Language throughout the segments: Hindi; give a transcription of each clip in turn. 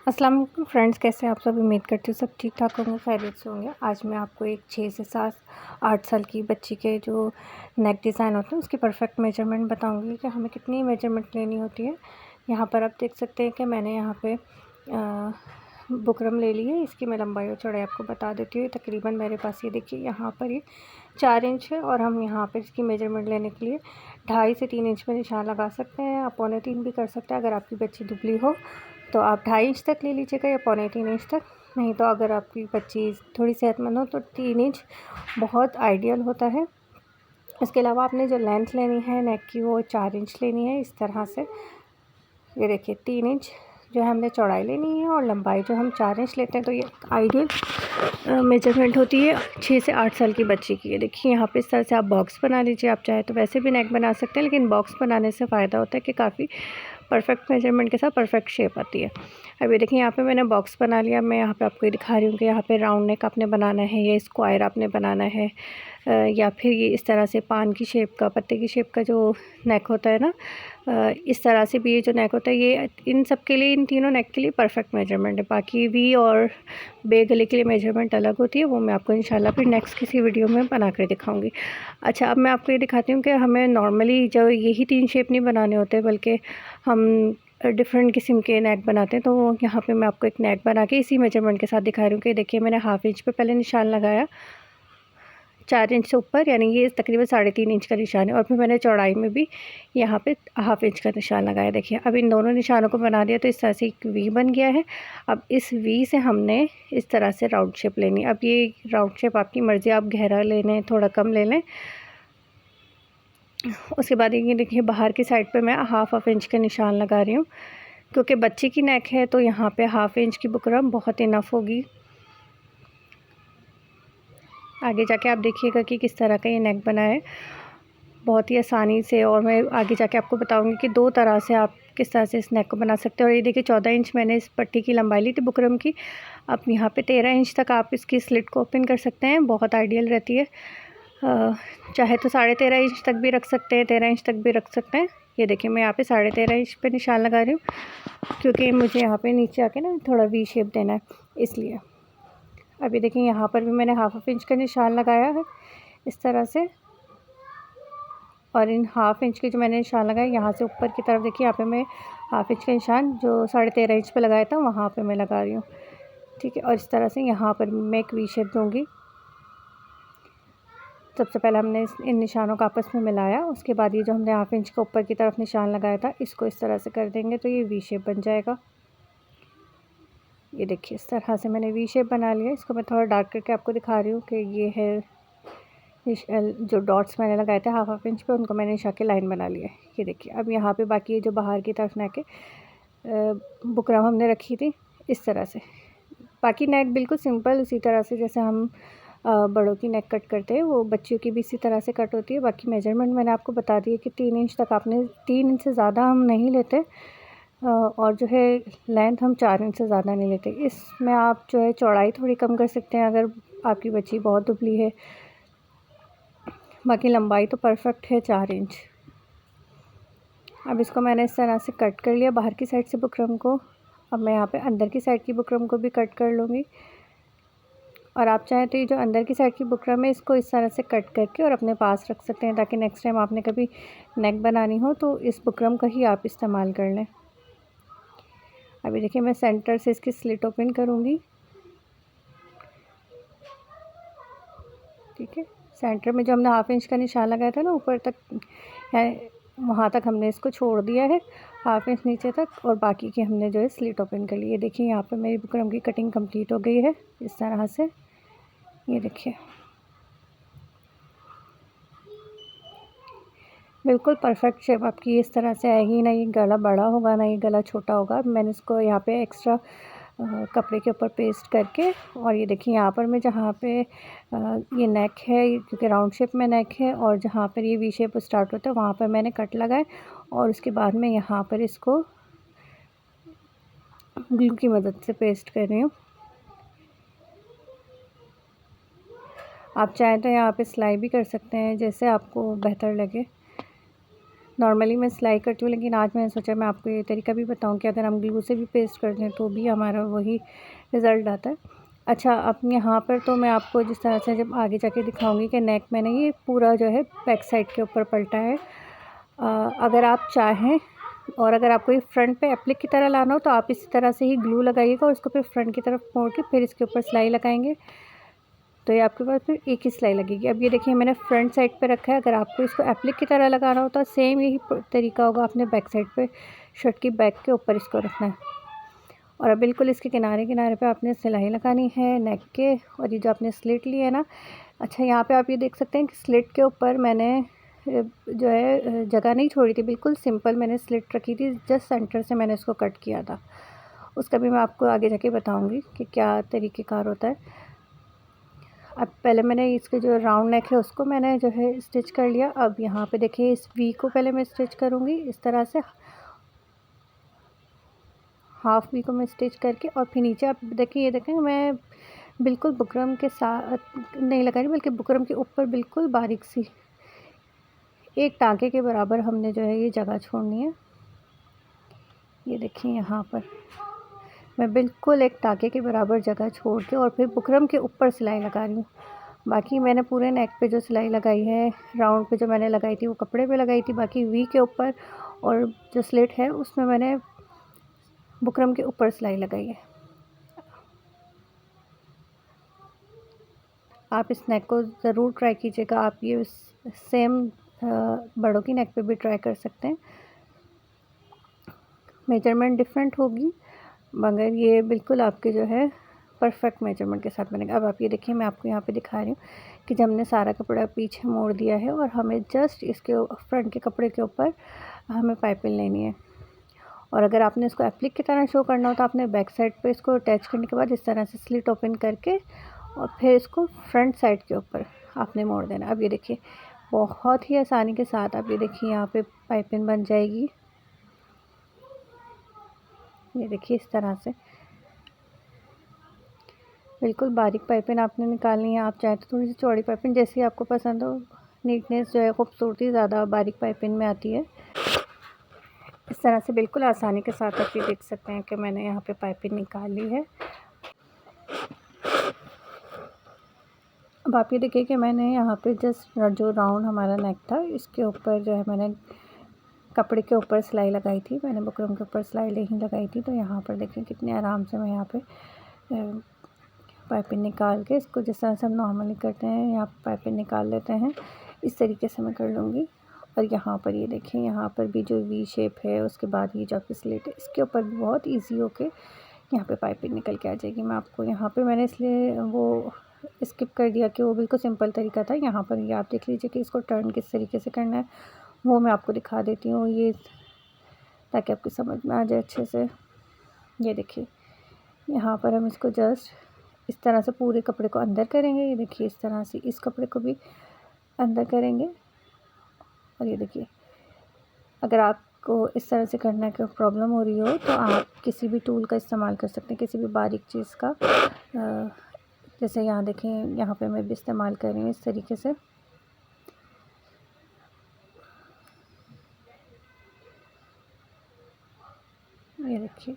अस्सलाम वालेकुम फ्रेंड्स, कैसे हैं आप सब। उम्मीद करती हूँ सब ठीक ठाक होंगे, खैरियत से होंगे। आज मैं आपको एक 6 से 8 साल की बच्ची के जो नेक डिज़ाइन होते हैं उसकी परफेक्ट मेजरमेंट बताऊंगी कि हमें कितनी मेजरमेंट लेनी होती है। यहाँ पर आप देख सकते हैं कि मैंने यहाँ पे बुकरम ले ली है। इसकी मैं लंबाई और चौड़ाई आपको बता देती हूँ। तकरीबन मेरे पास ये देखिए यहाँ पर ये 4 इंच है और हम यहाँ पर इसकी मेजरमेंट लेने के लिए 2.5 से 3 इंच में निशान लगा सकते हैं। आप 2.25 भी कर सकते हैं। अगर आपकी बच्ची दुबली हो तो आप 2.5 इंच तक ले लीजिएगा या 2.25 इंच तक। नहीं तो अगर आपकी बच्ची थोड़ी सेहतमंद हो तो 3 इंच बहुत आइडियल होता है। इसके अलावा आपने जो लेंथ लेनी है नेक की वो 4 इंच लेनी है। इस तरह से ये देखिए 3 इंच जो है हमने चौड़ाई लेनी है और लंबाई जो हम 4 इंच लेते हैं। तो ये आइडियल मेजरमेंट होती है 6 से 8 साल की बच्ची की। ये देखिए यहाँ पे इस तरह से आप बॉक्स बना लीजिए। आप चाहे तो वैसे भी नेक बना सकते हैं, लेकिन बॉक्स बनाने से फ़ायदा होता है कि काफ़ी परफेक्ट मेजरमेंट के साथ परफेक्ट शेप आती है। अब ये देखिए यहाँ पे मैंने बॉक्स बना लिया। मैं यहाँ पे आपको ये दिखा रही हूँ कि यहाँ पे राउंड नेक आपने बनाना है या स्क्वायर आपने बनाना है, या फिर ये इस तरह से पान की शेप का, पत्ते की शेप का जो नेक होता है ना, इस तरह से भी ये जो नेक होता है, ये इन सब के लिए, इन तीनों नेक के लिए परफेक्ट मेजरमेंट है। बाकी वी और बे गले के लिए मेजरमेंट अलग होती है, वो मैं आपको इंशाल्लाह फिर नेक्स्ट किसी वीडियो में बना कर दिखाऊंगी। अच्छा, अब मैं आपको ये दिखाती हूँ कि हमें नॉर्मली जो यही 3 शेप नहीं बनाने होते, बल्कि हम डिफरेंट किस्म के नेक बनाते हैं। तो यहाँ पे मैं आपको एक नेक बना के इसी मेजरमेंट के साथ दिखा रही हूँ कि देखिए मैंने 1/2 इंच पे पहले निशान लगाया 4 इंच से ऊपर, यानी ये तकरीबन 3.5 इंच का निशान है। और फिर मैंने चौड़ाई में भी यहाँ पे 1/2 इंच का निशान लगाया। देखिए अब इन दोनों निशानों को बना दिया तो इस तरह से एक वी बन गया है। अब इस वी से हमने इस तरह से राउंड शेप लेनी है। अब ये राउंड शेप आपकी मर्ज़ी, आप गहरा ले लें, थोड़ा कम ले लें। उसके बाद ये देखिए बाहर की साइड पे मैं 1/2 इंच का निशान लगा रही हूँ, क्योंकि बच्चे की नेक है तो यहाँ पे 1/2 इंच की बुकरम बहुत इनफ होगी। आगे जाके आप देखिएगा कि किस तरह का ये नेक बना है, बहुत ही आसानी से। और मैं आगे जाके आपको बताऊंगी कि 2 तरह से आप किस तरह से इस नेक को बना सकते हैं। और ये देखिए 14 इंच मैंने इस पट्टी की लंबाई ली थी बुकरम की। अब यहाँ पे 13 इंच तक आप इसकी स्लिट को ओपन कर सकते हैं, बहुत आइडियल रहती है। चाहे तो 13.5 इंच तक भी रख सकते हैं, 13 इंच तक भी रख सकते हैं। ये देखिए मैं यहाँ पे 13.5 इंच पे निशान लगा रही हूँ, क्योंकि मुझे यहाँ पे नीचे आके ना थोड़ा वी शेप देना है, इसलिए। अभी देखिए यहाँ पर भी मैंने 1/2 इंच का निशान लगाया है इस तरह से। और इन 1/2 इंच के जो मैंने निशान लगाया, यहाँ से ऊपर की तरफ देखिए यहाँ पे मैं 1/2 इंच का निशान जो 13.5 इंच पे लगाया था वहाँ पे मैं लगा रही हूँ, ठीक है। और इस तरह से यहाँ पर मैं एक वी शेप दूँगी। सबसे पहले हमने इन निशानों को आपस में मिलाया, उसके बाद ये जो हमने 1/2 इंच का ऊपर की तरफ निशान लगाया था इसको इस तरह से कर देंगे तो ये वी शेप बन जाएगा। ये देखिए इस तरह से मैंने वी शेप बना लिया। इसको मैं थोड़ा डार्क करके आपको दिखा रही हूँ कि ये है जो डॉट्स मैंने लगाए थे 1/2 इंच पे, उनको मैंने निशा के लाइन बना लिया है। ये देखिए अब यहाँ पे बाकी ये जो बाहर की तरफ नेक है, बुकरम हमने रखी थी इस तरह से। बाकी नेक बिल्कुल सिंपल उसी तरह से जैसे हम बड़ों की नेक कट करते हैं, वो बच्चियों की भी इसी तरह से कट होती है। बाकी मेजरमेंट मैंने आपको बता दी है कि 3 इंच तक आपने, 3 इंच से ज़्यादा हम नहीं लेते, और जो है लेंथ हम 4 इंच से ज़्यादा नहीं लेते। इसमें आप जो है चौड़ाई थोड़ी कम कर सकते हैं अगर आपकी बच्ची बहुत दुबली है। बाकी लंबाई तो परफेक्ट है 4 इंच। अब इसको मैंने इस तरह से कट कर लिया बाहर की साइड से बुकरम को। अब मैं यहाँ पे अंदर की साइड की बुकरम को भी कट कर लूँगी। और आप चाहें तो ये जो अंदर की साइड की बुकरम है इसको इस तरह से कट करके और अपने पास रख सकते हैं, ताकि नेक्स्ट टाइम आपने कभी नेक बनानी हो तो इस बुकरम का ही आप इस्तेमाल कर लें। अभी देखिए मैं सेंटर से इसकी स्लिट ओपन करूँगी, ठीक है। सेंटर में जो हमने 1/2 इंच का निशान लगाया था ना ऊपर तक, वहाँ तक हमने इसको छोड़ दिया है 1/2 इंच नीचे तक, और बाकी की हमने जो है स्लिट ओपन कर ली है। देखिए यहाँ पे मेरी बुकरम की कटिंग कंप्लीट हो गई है इस तरह से। ये देखिए बिल्कुल परफेक्ट शेप आपकी इस तरह से आएगी। ना ये गला बड़ा होगा ना ये गला छोटा होगा। मैंने इसको यहाँ पे एक्स्ट्रा कपड़े के ऊपर पेस्ट करके, और ये देखिए यहाँ पर मैं जहाँ पे ये नेक है, क्योंकि राउंड शेप में नेक है, और जहाँ पर ये वी शेप स्टार्ट होता है वहाँ पर मैंने कट लगाए, और उसके बाद मैं यहाँ पर इसको ग्लू की मदद से पेस्ट कर रही हूँ। आप चाहें तो यहाँ पे सिलाई भी कर सकते हैं, जैसे आपको बेहतर लगे। नॉर्मली मैं सिलाई करती हूँ, लेकिन आज मैंने सोचा मैं आपको ये तरीका भी बताऊँ कि अगर हम ग्लू से भी पेस्ट कर दें तो भी हमारा वही रिज़ल्ट आता है। अच्छा, अब यहाँ पर तो मैं आपको जिस तरह से जब आगे जाके दिखाऊंगी कि नेक मैंने ये पूरा जो है बैक साइड के ऊपर पलटा है। अगर आप चाहें और अगर आपको ये फ्रंट पे एप्लिक की तरह लाना हो तो आप इसी तरह से ही ग्लू लगाइएगा और इसको फिर फ्रंट की तरफ मोड़ के फिर इसके ऊपर सिलाई लगाएंगे तो ये आपके पास फिर एक ही सिलाई लगेगी। अब ये देखिए मैंने फ्रंट साइड पे रखा है। अगर आपको इसको एप्लिक की तरह लगाना हो तो सेम यही तरीका होगा, आपने बैक साइड पे शर्ट की बैक के ऊपर इसको रखना है और अब बिल्कुल इसके किनारे किनारे पे आपने सिलाई लगानी है नेक के। और ये जो आपने स्लिट ली है ना, अच्छा यहाँ पे आप ये देख सकते हैं कि स्लिट के ऊपर मैंने जो है जगह नहीं छोड़ी थी, बिल्कुल सिंपल मैंने स्लिट रखी थी, जस्ट सेंटर से मैंने इसको कट किया था। उसका भी मैं आपको आगे जाके बताऊंगी कि क्या तरीक़ेकार होता है। अब पहले मैंने इसके जो राउंड नेक है उसको मैंने जो है स्टिच कर लिया। अब यहाँ पे देखिए इस वी को पहले मैं स्टिच करूँगी इस तरह से, हाफ वी को मैं स्टिच करके और फिर नीचे आप देखिए, ये देखें मैं बिल्कुल बुकरम के साथ नहीं लगा रही बल्कि बुकरम के ऊपर बिल्कुल बारीक सी एक टाँके के बराबर हमने जो है ये जगह छोड़नी है। ये देखिए यहाँ पर मैं बिल्कुल एक टाँके के बराबर जगह छोड़ के और फिर बुकरम के ऊपर सिलाई लगा रही हूँ। बाकी मैंने पूरे नेक पे जो सिलाई लगाई है, राउंड पे जो मैंने लगाई थी वो कपड़े पे लगाई थी, बाकी वी के ऊपर और जो स्लिट है उसमें मैंने बुकरम के ऊपर सिलाई लगाई है। आप इस नेक को ज़रूर ट्राई कीजिएगा। आप ये सेम बड़ों की नेक पे भी ट्राई कर सकते हैं। मेजरमेंट डिफरेंट होगी मगर ये बिल्कुल आपके जो है परफेक्ट मेजरमेंट के साथ बनेगा। अब आप ये देखिए मैं आपको यहाँ पे दिखा रही हूँ कि जब हमने सारा कपड़ा पीछे मोड़ दिया है और हमें जस्ट इसके फ्रंट के कपड़े के ऊपर हमें पाइपिंग लेनी है। और अगर आपने इसको एप्लिक की तरह शो करना हो तो आपने बैक साइड पे इसको अटैच करने के बाद इस तरह से स्लिट ओपन करके और फिर इसको फ्रंट साइड के ऊपर आपने मोड़ देना। अब ये देखिए बहुत ही आसानी के साथ आप ये देखिए यहाँ पे पाइपिंग बन जाएगी। ये देखिए इस तरह से बिल्कुल बारीक पाइपिंग आपने निकालनी है। आप चाहे तो थोड़ी सी चौड़ी पाइपिंग जैसी आपको पसंद हो। नीटनेस जो है खूबसूरती ज़्यादा बारीक पाइपिंग में आती है। इस तरह से बिल्कुल आसानी के साथ आप ये देख सकते हैं कि मैंने यहाँ पे पाइपिंग निकाल ली है। अब आप ये देखिए कि मैंने यहाँ पे जस्ट जो राउंड हमारा नेक था इसके ऊपर जो है मैंने कपड़े के ऊपर सिलाई लगाई थी, मैंने बुकरम के ऊपर सिलाई नहीं लगाई थी। तो यहाँ पर देखिए कितने आराम से मैं यहाँ पे पाइपिंग निकाल के इसको जिस तरह से हम नॉर्मली करते हैं यहाँ पर पाइपिंग निकाल लेते हैं, इस तरीके से मैं कर लूँगी। और यहाँ पर ये देखें यहाँ पर भी जो वी शेप है उसके बाद ये जो आपकी स्लिट है इसके ऊपर भी बहुत ईजी होके यहाँ पे पाइपिंग निकल के आ जाएगी। मैं आपको यहाँ पे मैंने इसलिए वो स्किप कर दिया कि वो बिल्कुल सिंपल तरीका था। यहाँ पर ये आप देख लीजिए कि इसको टर्न किस तरीके से करना है वो मैं आपको दिखा देती हूँ, ये ताकि आपको समझ में आ जाए अच्छे से। ये देखिए यहाँ पर हम इसको जस्ट इस तरह से पूरे कपड़े को अंदर करेंगे। ये देखिए इस तरह से इस कपड़े को भी अंदर करेंगे। और ये देखिए अगर आपको इस तरह से करने की प्रॉब्लम हो रही हो तो आप किसी भी टूल का इस्तेमाल कर सकते हैं, किसी भी बारीक चीज़ का। जैसे यहाँ देखें यहाँ पे मैं भी इस्तेमाल कर रही हूँ इस तरीके से। ये देखिए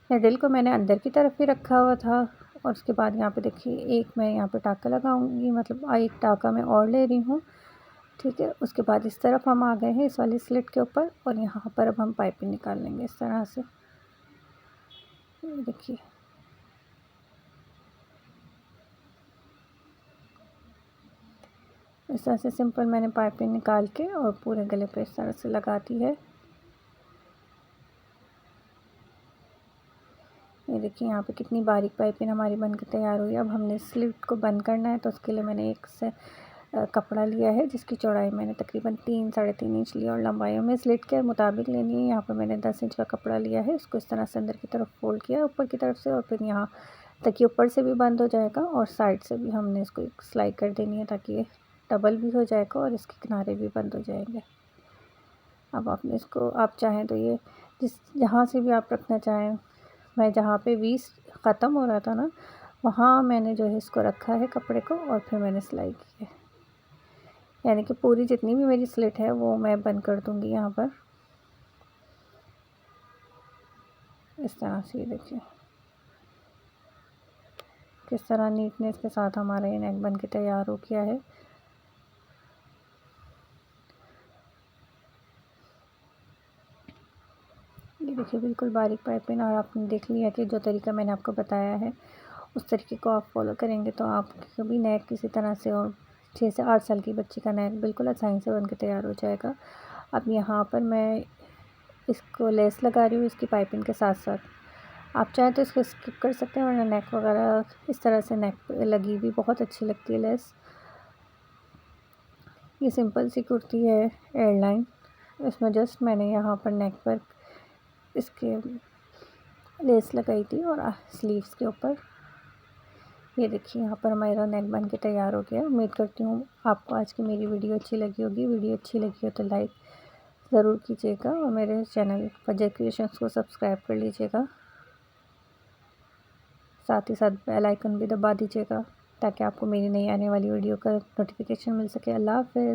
निडल को मैंने अंदर की तरफ ही रखा हुआ था और उसके बाद यहाँ पे देखिए एक मैं यहाँ पे टाँका लगाऊंगी, मतलब एक टाँका मैं और ले रही हूँ, ठीक है। उसके बाद इस तरफ हम आ गए हैं इस वाली स्लिट के ऊपर और यहाँ पर अब हम पाइपिंग निकाल लेंगे इस तरह से। देखिए इस तरह से सिंपल मैंने पाइपिंग निकाल के और पूरे गले पे इस तरह से लगा दी है। ये देखिए यहाँ पे कितनी बारीक पाइपिंग हमारी बनकर तैयार हुई है। अब हमने स्लिट को बंद करना है तो उसके लिए मैंने एक से कपड़ा लिया है जिसकी चौड़ाई मैंने तकरीबन 3-3.5 इंच लिया और लंबाई में स्लिट के मुताबिक लेनी है। यहाँ पर मैंने 10 इंच का कपड़ा लिया है, इसको इस तरह से अंदर की तरफ फोल्ड किया ऊपर की तरफ से और फिर यहाँ तक ये ऊपर से भी बंद हो जाएगा और साइड से भी हमने इसको एक सिलाई कर देनी है ताकि ये डबल भी हो जाएगा और इसके किनारे भी बंद हो जाएंगे। अब आपने इसको आप चाहें तो ये जहाँ से भी आप रखना चाहें, मैं जहाँ पे वी ख़त्म हो रहा था ना वहाँ मैंने जो है इसको रखा है कपड़े को और फिर मैंने सिलाई की है। यानी कि पूरी जितनी भी मेरी स्लिट है वो मैं बंद कर दूँगी यहाँ पर इस तरह से। ये देखिए किस तरह नीटनेस के साथ हमारा ये नेक बन के तैयार हो गया है। ये देखिए बिल्कुल बारीक पाइपिंग, और आपने देख लिया कि जो तरीका मैंने आपको बताया है उस तरीके को आप फॉलो करेंगे तो आप कभी नेक किसी तरह से, और 6 से 8 साल की बच्ची का नेक बिल्कुल आसानी से बन के तैयार हो जाएगा। अब यहाँ पर मैं इसको लेस लगा रही हूँ इसकी पाइपिंग के साथ साथ। आप चाहें तो इसको स्किप कर सकते हैं, वरना नेक वगैरह इस तरह से नेक पे लगी भी बहुत अच्छी लगती है लेस। ये सिंपल सी कुर्ती है एयरलाइन, इसमें जस्ट मैंने यहाँ पर नेक पर इसके लेस लगाई थी और स्लीव्स के ऊपर। ये देखिए यहाँ पर हमारा नेक बन के तैयार हो गया। उम्मीद करती हूँ आपको आज की मेरी वीडियो अच्छी लगी होगी। वीडियो अच्छी लगी हो तो लाइक ज़रूर कीजिएगा और मेरे चैनल फजर क्रिएशंस को सब्सक्राइब कर लीजिएगा। साथ ही साथ बेल आइकन भी दबा दीजिएगा ताकि आपको मेरी नई आने वाली वीडियो का नोटिफिकेशन मिल सके। अल्लाह हाफ़िज़।